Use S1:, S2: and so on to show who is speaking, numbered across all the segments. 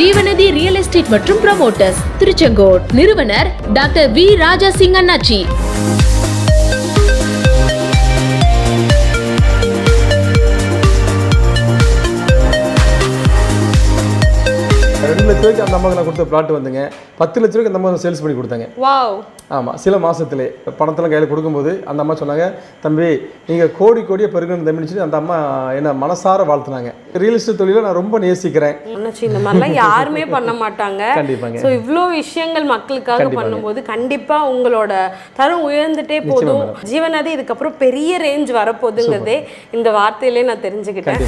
S1: ஜீவநதி real estate மற்றும் promoters, Tiruchengode. நிறுவனர் doctor V ராஜா சிங் அண்ணாச்சி.
S2: 2 லட்ச ரூபாய்க்கு அந்த அம்மாவுக்கு நான் கொடுத்த பிளாட் வந்துங்க 10 லட்ச ரூபாய்க்கு அந்த அம்மா சேல்ஸ் பண்ணி கொடுத்தாங்க.
S3: வாவ்.
S2: ஆமாம், சில மாதத்துலேயே பணத்தெல்லாம் கையில் கொடுக்கும்போது அந்த அம்மா சொன்னாங்க, தம்பி நீங்கள் கோடியே பெருகணும் தம்பின்னு சொல்லி அந்த அம்மா என்ன மனசார வாழ்த்துனாங்க. ரியல் எஸ்டேட் தொழிலை நான் ரொம்ப நேசிக்கிறேன்.
S3: இந்த மாதிரிலாம் யாருமே பண்ண மாட்டாங்க.
S2: கண்டிப்பாங்க.
S3: ஸோ இவ்வளோ விஷயங்கள் மக்களுக்காக பண்ணும்போது கண்டிப்பாக உங்களோட தரம் உயர்ந்துட்டே போதும். ஜீவநதி இதுக்கப்புறம் பெரிய ரேஞ்ச் வரப்போகுதுங்கிறதே இந்த வார்த்தையிலே நான் தெரிஞ்சுக்கிட்டேன்.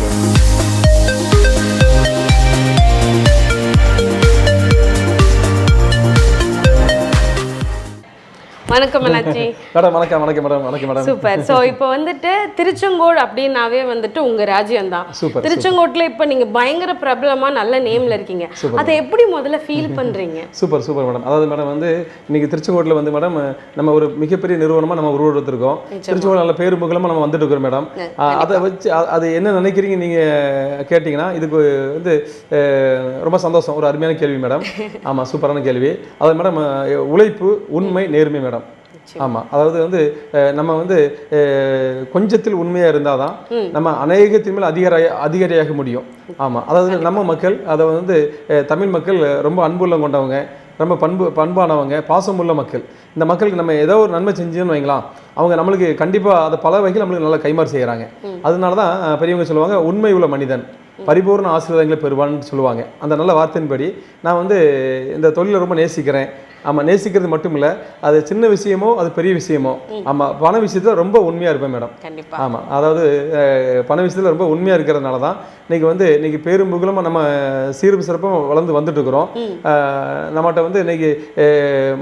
S3: வணக்கம் அண்ணாச்சி.
S2: மேடம் வணக்கம். வணக்கம் மேடம். வணக்கம் மேடம்.
S3: சூப்பர். ஸோ இப்போ வந்துட்டு திருச்செங்கோடு அப்படின்னாவே வந்துட்டு உங்கள் ராஜ்யம் தான். திருச்செங்கோட்டில் இப்போ நீங்கள் பயங்கர பிரபலமாக நல்ல நேமில் இருக்கீங்க. அதை எப்படி முதல்ல ஃபீல் பண்ணுறீங்க?
S2: Super madam. அதாவது மேடம் வந்து இன்னைக்கு திருச்செங்கோட்டில் வந்து மேடம் நம்ம ஒரு மிகப்பெரிய நிறுவனமாக நம்ம உருவெடுத்திருக்கோம். திருச்செங்கோடு நல்ல பேரு முகலமாக நம்ம வந்துட்டு இருக்கிறோம் மேடம். அதை வச்சு அது என்ன நினைக்கிறீங்க நீங்கள் கேட்டிங்கன்னா இதுக்கு வந்து ரொம்ப சந்தோஷம். ஒரு அருமையான கேள்வி மேடம். ஆமாம், சூப்பரான கேள்வி. அது மேடம் உழைப்பு, உண்மை, நேர்மை மேடம். ஆமாம், அதாவது வந்து நம்ம வந்து கொஞ்சத்தில் உண்மையாக இருந்தால் தான் நம்ம அநேகத்தின் மேல் அதிகாரியாக முடியும். ஆமாம், அதாவது நம்ம மக்கள் அதை வந்து தமிழ் மக்கள் ரொம்ப அன்புள்ள கொண்டவங்க, ரொம்ப பண்பானவங்க, பாசமுள்ள மக்கள். இந்த மக்களுக்கு நம்ம ஏதோ ஒரு நன்மை செஞ்சோன்னு வைங்களாம், அவங்க நம்மளுக்கு கண்டிப்பாக அதை பல வகையில் நம்மளுக்கு நல்லா கைமாறு செய்கிறாங்க. அதனால தான் பெரியவங்க சொல்லுவாங்க, உண்மை உள்ள மனிதன் பரிபூர்ண ஆசீர்வாதங்களை பெறுவான்னு சொல்லுவாங்க. அந்த நல்ல வார்த்தையின்படி நான் வந்து இந்த தொழிலை ரொம்ப நேசிக்கிறேன். ஆமாம், நேசிக்கிறது மட்டும் இல்லை, அது சின்ன விஷயமோ அது பெரிய விஷயமோ. ஆமாம், பண விஷயத்தில் ரொம்ப உண்மையாக இருப்பேன் மேடம். ஆமாம், அதாவது பண விஷயத்தில் ரொம்ப உண்மையாக இருக்கிறதுனால தான் இன்னைக்கு பேரும் புகழமாக நம்ம சீரும் சிறப்பாக வளர்ந்து வந்துட்டு இருக்கிறோம். நம்மகிட்ட வந்து இன்னைக்கு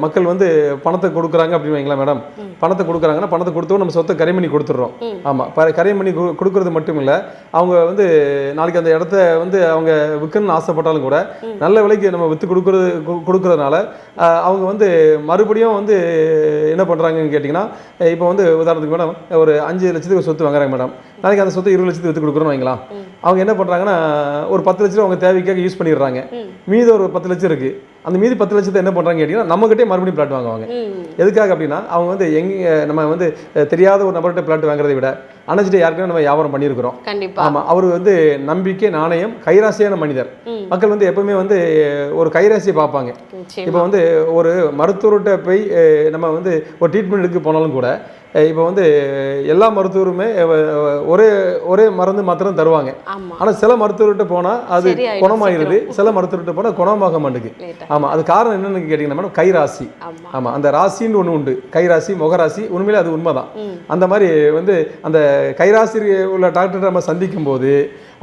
S2: மக்கள் வந்து பணத்தை கொடுக்குறாங்க அப்படின்னு வைங்களா மேடம். பணத்தை கொடுக்குறாங்கன்னா பணத்தை கொடுத்தோம் நம்ம சொத்தை கரை பண்ணி கொடுத்துட்றோம். ஆமாம், கரை பண்ணி கொடுக்குறது மட்டும் இல்லை, அவங்க வந்து நாளைக்கு அந்த இடத்த வந்து அவங்க விற்கணும்னு ஆசைப்பட்டாலும் கூட நல்ல விலைக்கு நம்ம விற்று கொடுக்குறதுனால அவங்க வந்து மறுபடியும் வந்து என்ன பண்ணுறாங்கன்னு கேட்டிங்கன்னா, இப்போ வந்து உதாரணத்துக்கு மேடம் ஒரு 5 லட்சத்துக்கு சொத்து வாங்குறாங்க மேடம். நாளைக்கு அந்த சொத்து 20 லட்சத்துக்கு விற்று கொடுக்குறோன்னு வைங்களா. அவங்க என்ன பண்ணுறாங்கன்னா ஒரு 10 லட்சம் அவங்க தேவைக்காக யூஸ் பண்ணிடுறாங்க. மீதி ஒரு 10 லட்சம் இருக்குது. அந்த மீதி 10 லட்சத்தை என்ன பண்ணுறாங்க கேட்டிங்கன்னா, நம்மகிட்டே மறுபடியும் பிளாட் வாங்குவாங்க. எதுக்காக அப்படின்னா, அவங்க வந்து நம்ம வந்து தெரியாத ஒரு நபர்கிட்ட பிளாட் வாங்குறதை விட அணைச்சிட்டு யாருக்குமே நம்ம வியாபாரம் பண்ணியிருக்கிறோம். ஆமாம், அவர் வந்து நம்பிக்கை, நாணயம், கைராசியான மனிதர். மக்கள் வந்து எப்பவுமே வந்து ஒரு கைராசியை பார்ப்பாங்க. இப்போ வந்து ஒரு மருத்துவர்கிட்ட போய் நம்ம வந்து ஒரு ட்ரீட்மெண்ட் எடுக்க போனாலும் கூட இப்போ வந்து எல்லா மருத்துவருமே ஒரே மருந்து மாத்திரம் தருவாங்க. ஆனால் சில மருத்துவர்கிட்ட போனால் அது குணமாகிடுது, சில மருத்துவர்கிட்ட போனால் குணமாக மாட்டேங்குது. ஆமாம், அது காரணம் என்னன்னு கேட்டிங்கன்னா மேடம், கைராசி. ஆமாம், அந்த ராசின்னு ஒன்று உண்டு, கைராசி, முகராசி. உண்மையிலே அது உண்மைதான். அந்த மாதிரி வந்து அந்த கைராசி உள்ள டாக்டரை நம்ம சந்திக்கும் போது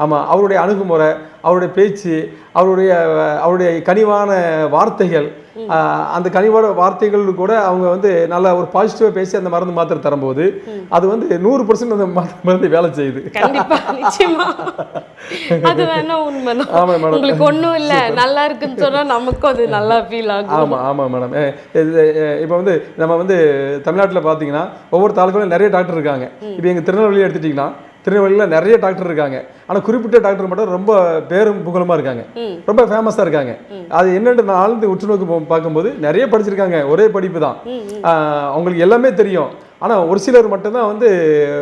S2: ஆமாம், அவருடைய அணுகுமுறை, அவருடைய பேச்சு, அவருடைய கனிவான வார்த்தைகள், அந்த கனிவான வார்த்தைகள் கூட அவங்க வந்து நல்லா ஒரு பாசிட்டிவாக பேசி அந்த மருந்து மாத்திரை தரும்போது அது வந்து 100% அந்த மருந்து வேலை செய்யுது.
S3: அது வேணா உண்மைதான். ஆமாம் மேடம், உங்களுக்கு ஒன்றும் இல்லை, நல்லா இருக்குன்னு சொன்னால் நமக்கும் அது நல்லா ஃபீல் ஆகும்.
S2: ஆமாம் மேடம். இப்போ வந்து நம்ம வந்து தமிழ்நாட்டில் பார்த்தீங்கன்னா ஒவ்வொரு தாலுக்காலும் நிறைய டாக்டர் இருக்காங்க. இப்போ எங்கள் திருநெல்வேலியை எடுத்துட்டிங்கன்னா, திருநெல்வேலியில் நிறைய டாக்டர் இருக்காங்க. ஆனால் குறிப்பிட்ட டாக்டர் மட்டும் ரொம்ப பேரும் புகழமாக இருக்காங்க, ரொம்ப ஃபேமஸாக இருக்காங்க. அது என்னென்று நான் ஆழ்ந்து உற்று நோக்கி பார்க்கும்போது நிறைய படிச்சிருக்காங்க, ஒரே படிப்பு தான், அவங்களுக்கு எல்லாமே தெரியும். ஆனால் ஒரு சிலர் மட்டும்தான் வந்து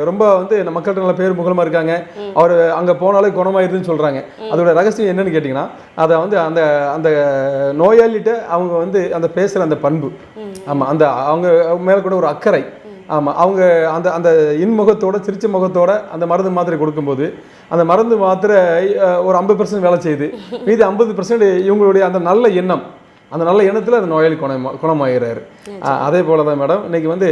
S2: ரொம்ப வந்து மக்கள்கிட்ட நல்ல பேர் முகலமாக இருக்காங்க. அவர் அங்கே போனாலே குணமாயிருதுன்னு சொல்கிறாங்க. அதோட ரகசியம் என்னன்னு கேட்டிங்கன்னா, அதை வந்து அந்த அந்த நோயாளிகிட்ட அவங்க வந்து அந்த பேசுகிற அந்த பண்பு. ஆமாம், அந்த அவங்க மேலே கூட ஒரு அக்கறை. ஆமாம், அவங்க அந்த அந்த இன்முகத்தோட சிரிச்ச முகத்தோட அந்த மருந்து மாத்திரை கொடுக்கும்போது அந்த மருந்து மாத்திரை ஒரு 50% வேலை செய்யுது. மீதி 50% இவங்களுடைய அந்த நல்ல எண்ணம், அந்த நல்ல எண்ணத்தில் அந்த நோயாளி குணமாகிறாரு. அதே போல தான் மேடம் இன்னைக்கு வந்து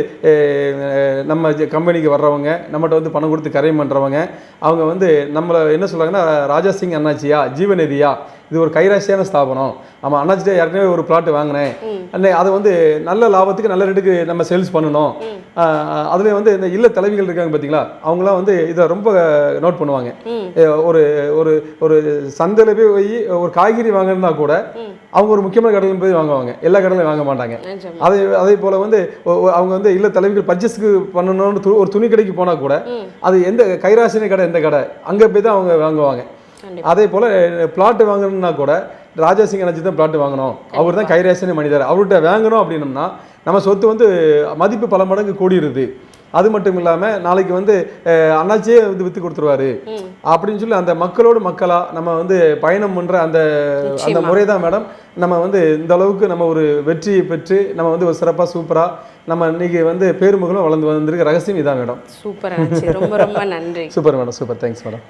S2: நம்ம கம்பெனிக்கு வர்றவங்க, நம்மகிட்ட வந்து பணம் கொடுத்து கரையம் பண்ணுறவங்க, அவங்க வந்து நம்மளை என்ன சொல்கிறாங்கன்னா, ராஜா சிங் அண்ணாச்சியா, ஜீவநதியா, இது ஒரு கைராசியான ஸ்தாபனம். ஆமாம், அண்ணாச்சிட்டே ஏற்கனவே ஒரு பிளாட் வாங்கினேன், அதை வந்து நல்ல லாபத்துக்கு நல்ல ரேட்டுக்கு நம்ம சேல்ஸ் பண்ணணும். அதில் வந்து இந்த இல்ல தலைவிகள் இருக்காங்க பார்த்தீங்களா, அவங்களாம் வந்து இதை ரொம்ப நோட் பண்ணுவாங்க. ஒரு ஒரு ஒரு சந்தையில் போய் ஒரு காய்கறி வாங்கினா கூட அவங்க ஒரு முக்கியமான கடையில் போய் வாங்குவாங்க, எல்லா கடையிலும் வாங்க மாட்டாங்க. அதே போல் வந்து அவங்க வந்து இல்ல தலைவிகள் பர்ச்சேஸ்க்கு பண்ணணும்னு ஒரு துணி கடைக்கு போனால் கூட அது எந்த கைராசின கடை, எந்த கடை, அங்கே போய் தான் அவங்க வாங்குவாங்க. அதே போல் பிளாட் வாங்கணும்னா கூட ராஜாசிங் அண்ணாச்சி தான் பிளாட் வாங்கணும், அவர் தான் கைராசின மனிதர், அவர்கிட்ட வாங்கணும் அப்படின்னம்னா நம்ம சொத்து வந்து மதிப்பு பல மடங்கு கூடிருது. அது மட்டும் இல்லாமல் நாளைக்கு வந்து அண்ணாச்சியே வந்து விற்று கொடுத்துருவாரு அப்படின்னு சொல்லி அந்த மக்களோடு மக்களாக நம்ம வந்து பயணம் பண்ணுற அந்த அந்த முறை தான் மேடம் நம்ம வந்து இந்த அளவுக்கு நம்ம ஒரு வெற்றியை பெற்று நம்ம வந்து ஒரு சிறப்பாக சூப்பராக நம்ம இன்னைக்கு வந்து பேருமுகலும் வளர்ந்து வந்திருக்க ரகசியம் இதான் மேடம்.
S3: சூப்பர், ரொம்ப ரொம்ப நன்றி.
S2: Super madam, super, thanks madam.